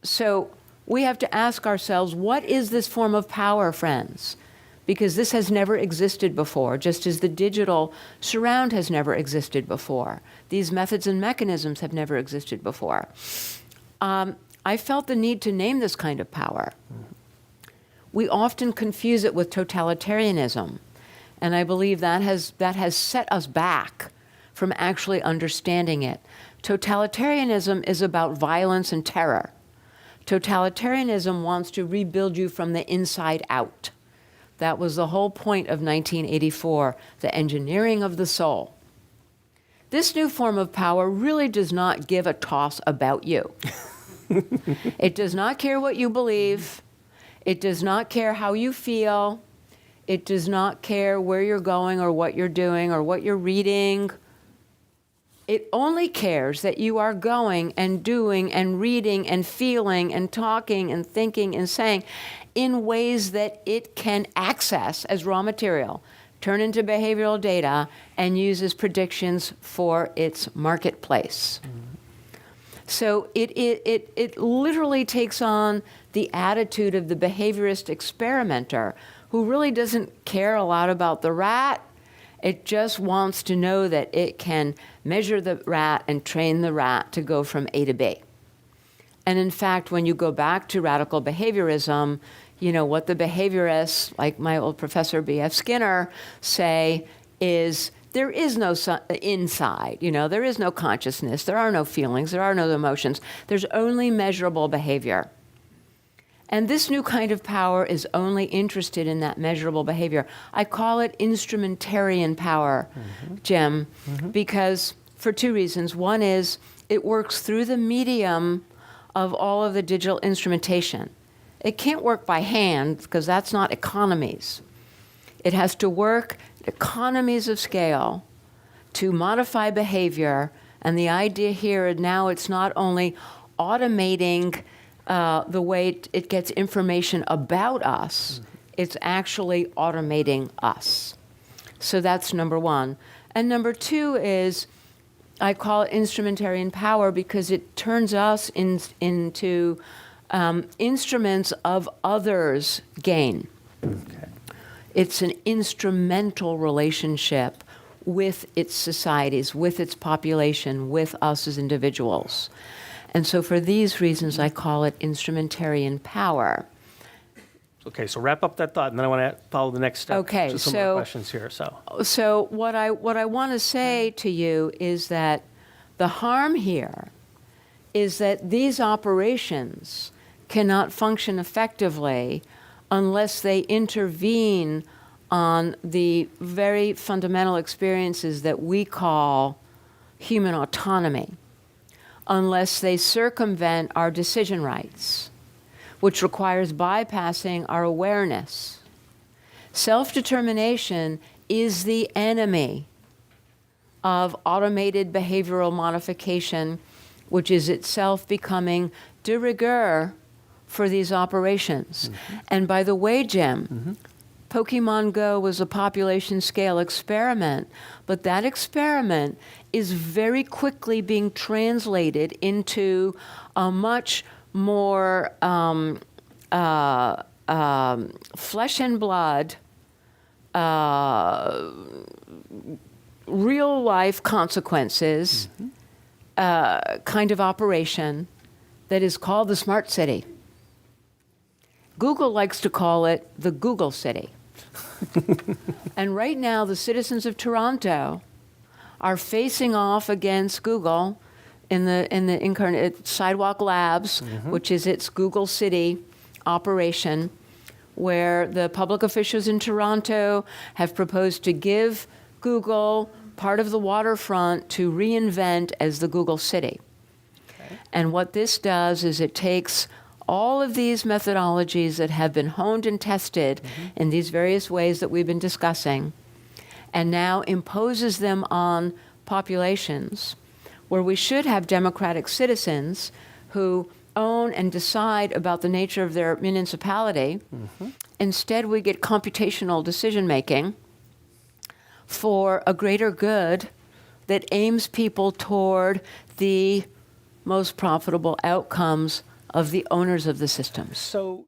So we have to ask ourselves, what is this form of power, friends? Because this has never existed before, just as the digital surround has never existed before. These methods and mechanisms have never existed before. I felt the need to name this kind of power. We often confuse it with totalitarianism, and I believe that has set us back from actually understanding it. Totalitarianism is about violence and terror. Totalitarianism wants to rebuild you from the inside out. That was the whole point of 1984, the engineering of the soul. This new form of power really does not give a toss about you. It does not care what you believe. It does not care how you feel. It does not care where you're going or what you're doing or what you're reading. It only cares that you are going and doing and reading and feeling and talking and thinking and saying in ways that it can access as raw material, turn into behavioral data, and use as predictions for its marketplace. So it literally takes on the attitude of the behaviorist experimenter who really doesn't care a lot about the rat. It just wants to know that it can measure the rat and train the rat to go from A to B. And in fact, when you go back to radical behaviorism, you know, what the behaviorists, like my old professor B.F. Skinner, say is there is no inside, you know, there is no consciousness, there are no feelings, there are no emotions, there's only measurable behavior. And this new kind of power is only interested in that measurable behavior. I call it instrumentarian power, Jim, because for two reasons. One is it works through the medium of all of the digital instrumentation. It can't work by hand because that's not economies. It has to work economies of scale to modify behavior. And the idea here now, it's not only automating the way it gets information about us, it's actually automating us. So that's number one. And number two is, I call it instrumentarian power because it turns us into instruments of others' gain. Okay. It's an instrumental relationship with its societies, with its population, with us as individuals. And so for these reasons, I call it instrumentarian power. Okay, so wrap up that thought, and then I want to follow the next step. Okay, Just some more questions here. So what I want to say to you is that the harm here is that these operations cannot function effectively unless they intervene on the very fundamental experiences that we call human autonomy, unless they circumvent our decision rights, which requires bypassing our awareness. Self-determination is the enemy of automated behavioral modification, which is itself becoming de rigueur for these operations. And by the way, Jim, Pokemon Go was a population scale experiment, but that experiment is very quickly being translated into a much more flesh and blood, real life consequences kind of operation that is called the smart city. Google likes to call it the Google city. And right now, the citizens of Toronto are facing off against Google in the incarnate Sidewalk Labs, which is its Google City operation, where the public officials in Toronto have proposed to give Google part of the waterfront to reinvent as the Google City. Okay. And what this does is it takes all of these methodologies that have been honed and tested in these various ways that we've been discussing, and now imposes them on populations where we should have democratic citizens who own and decide about the nature of their municipality. Instead, we get computational decision-making for a greater good that aims people toward the most profitable outcomes of the owners of the systems. So